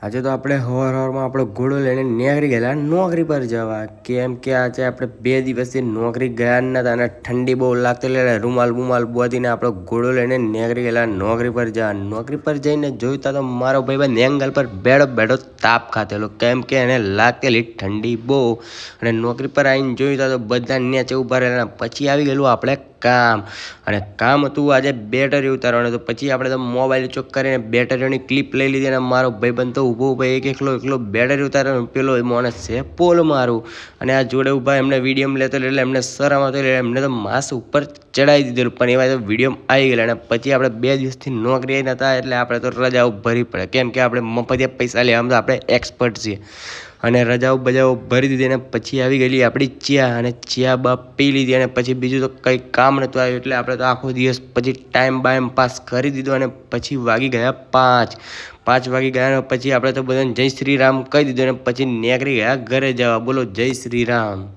આજે તો આપણે સવારમાં આપણો ઘોડો લઈને નીકળી ગયેલા નોકરી પર જવા. કેમ કે આજે આપણે 2 દિવસથી નોકરી ગયા નતા અને ઠંડી બહુ લાગતી એટલે રૂમાલ બુમાલ બાંધીને આપણો ઘોડો લઈને નીકળી ગયેલા નોકરી પર જવા. નોકરી પર જઈને જોયું તો મારો ભાઈબંધ એંગલ પર બેઠો બેઠો તાપ ખાતેલો, કેમ કે એને લાગતેલી ઠંડી બહુ. અને નોકરી પર આવીને જોયું તો બધા નીચે ઊભા રહેલા. પછી આવી ગયેલું આપણે કામ, અને કામ હતું આજે બેટરી ઉતારવાનું. તો પછી આપણે તો મોબાઈલ ચોક કરીને બેટરીઓની ક્લિપ લઈ લીધી અને મારો ભાઈબંધ તો ઊભો એકલો બેટરી ઉતારવાનો. પેલો માણસ છે પોલ મારું, અને આ જોડે ઊભા એમને વિડીયો લેતો એટલે એમને શરમ આવતો એટલે એમને તો માસ ઉપર ચડાવી દીધેલું. પણ એવા તો વિડીયો આવી ગયેલા. અને પછી આપણે 2 દિવસથી નોકરી નતા એટલે આપણે તો રજાઓ ભરવી પડે, કેમ કે આપણે મફતિયા પૈસા લેવામાં તો આપણે એક્સપર્ટ છીએ. અને રજાઓ બજાઓ ભરી દીધી અને પછી આવી ગયેલી આપણી ચા, અને ચા બા પી લીધી. અને પછી બીજું તો કંઈ કામ નહોતું આવ્યું એટલે આપણે તો આખો દિવસ પછી ટાઈમ પાસ કરી દીધો. અને પછી વાગી ગયા 5 વાગી ગયા. પછી આપણે તો બધાને જય શ્રી રામ કહી દીધું અને પછી નીકળી ગયા ઘરે જવા. બોલો જય શ્રી રામ.